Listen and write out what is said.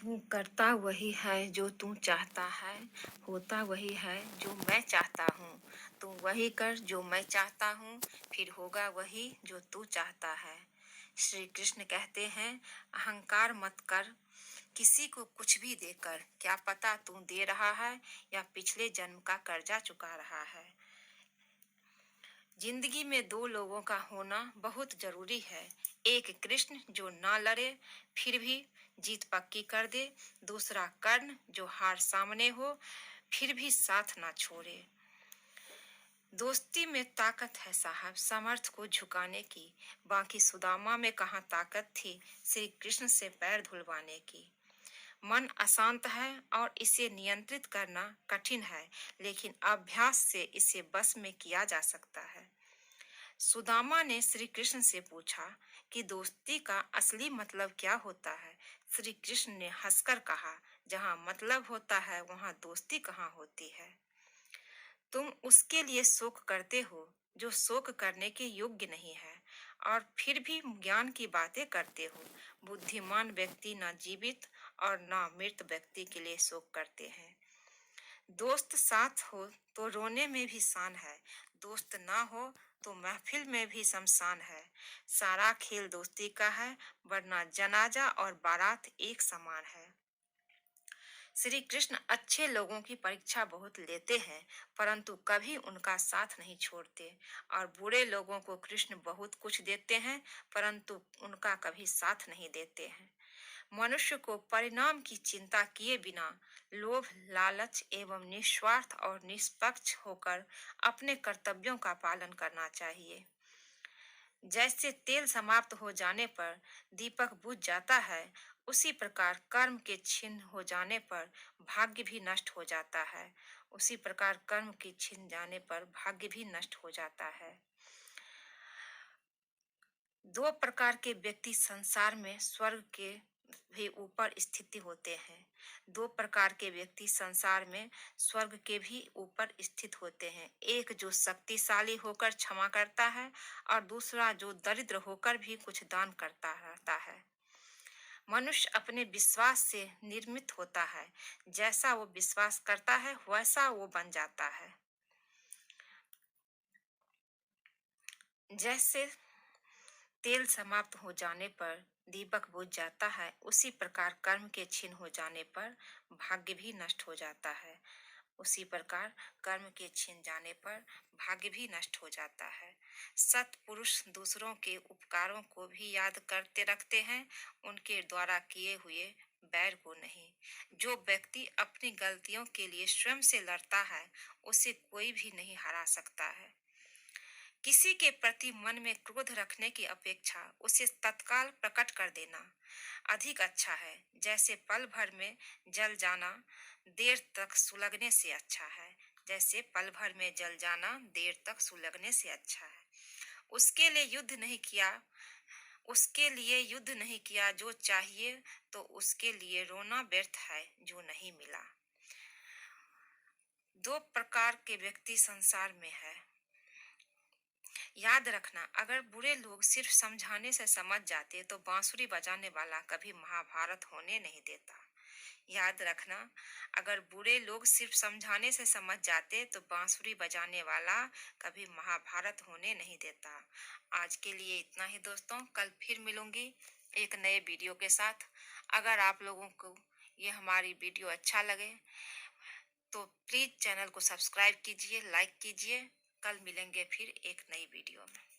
तू करता वही है जो तू चाहता है, होता वही है जो मैं चाहता हूँ। तू वही कर जो मैं चाहता हूँ, फिर होगा वही जो तू चाहता है। श्री कृष्ण कहते हैं, अहंकार मत कर किसी को कुछ भी देकर। क्या पता तू दे रहा है या पिछले जन्म का कर्जा चुका रहा है। जिंदगी में दो लोगों का होना बहुत जरूरी है। एक कृष्ण जो ना लड़े फिर भी जीत पक्की कर दे, दूसरा कर्ण जो हार सामने हो फिर भी साथ ना छोड़े। दोस्ती में ताकत है साहब समर्थ को झुकाने की, बाकी सुदामा में कहाँ ताकत थी श्री कृष्ण से पैर धुलवाने की। मन अशांत है और इसे नियंत्रित करना कठिन है, लेकिन अभ्यास से इसे बस में किया जा सकता है। सुदामा ने श्री कृष्ण से पूछा कि दोस्ती का असली मतलब क्या होता है। श्री कृष्ण ने हंसकर कहा, जहाँ मतलब होता है वहाँ दोस्ती कहाँ होती है। तुम उसके लिए शोक करते हो जो शोक करने के योग्य नहीं है, और फिर भी ज्ञान की बातें करते हो। बुद्धिमान व्यक्ति न जीवित और न मृत व्यक्ति के लिए शोक करते हैं। दोस्त साथ हो तो रोने में भी शान है, दोस्त ना हो तो महफिल में भी शमशान है। सारा खेल दोस्ती का है, वरना जनाजा और बारात एक समान है। श्री कृष्ण अच्छे लोगों की परीक्षा बहुत लेते हैं, परंतु कभी उनका साथ नहीं छोड़ते, और बुरे लोगों को कृष्ण बहुत कुछ देते हैं, परंतु उनका कभी साथ नहीं देते हैं। मनुष्य को परिणाम की चिंता किए बिना लोभ, लालच एवं निस्वार्थ और निष्पक्ष होकर अपने कर्तव्यों का पालन करना चाहिए। जैसे तेल समाप्त हो जाने पर दीपक बुझ जाता है, उसी प्रकार कर्म के छिन्न हो जाने पर भाग्य भी नष्ट हो जाता है। उसी प्रकार कर्म के छिन जाने पर भाग्य भी नष्ट हो जाता है। दो प्रकार के व्यक्ति संसार में स्वर्ग के भी ऊपर स्थिति होते हैं। दो प्रकार के व्यक्ति संसार में स्वर्ग के भी ऊपर स्थित होते हैं। एक जो शक्तिशाली होकर क्षमा करता है, और दूसरा जो दरिद्र होकर भी कुछ दान करता रहता है। मनुष्य अपने विश्वास से निर्मित होता है, जैसा वो विश्वास करता है वैसा वो बन जाता है। जैसे तेल समाप्त हो जाने पर दीपक बुझ जाता है, उसी प्रकार कर्म के क्षीण हो जाने पर भाग्य भी नष्ट हो जाता है। उसी प्रकार कर्म के छिन जाने पर भाग्य भी नष्ट हो जाता है। सत्पुरुष दूसरों के उपकारों को भी याद करते रखते हैं, उनके द्वारा किए हुए बैर को नहीं। जो व्यक्ति अपनी गलतियों के लिए स्वयं से लड़ता है, उसे कोई भी नहीं हरा सकता है। किसी के प्रति मन में क्रोध रखने की अपेक्षा उसे तत्काल प्रकट कर देना अधिक अच्छा है। जैसे पल भर में जल जाना देर तक सुलगने से अच्छा है। जैसे पल भर में जल जाना देर तक सुलगने से अच्छा है। उसके लिए युद्ध नहीं किया उसके लिए युद्ध नहीं किया जो चाहिए, तो उसके लिए रोना व्यर्थ है जो नहीं मिला। दो प्रकार के व्यक्ति संसार में है। याद रखना, अगर बुरे लोग सिर्फ समझाने से समझ जाते तो बांसुरी बजाने वाला कभी महाभारत होने नहीं देता। याद रखना, अगर बुरे लोग सिर्फ समझाने से समझ जाते तो बांसुरी बजाने वाला कभी महाभारत होने नहीं देता। आज के लिए इतना ही दोस्तों, कल फिर मिलूंगी एक नए वीडियो के साथ। अगर आप लोगों को ये हमारी वीडियो अच्छा लगे तो प्लीज चैनल को सब्सक्राइब कीजिए, लाइक कीजिए। कल मिलेंगे फिर एक नई वीडियो में।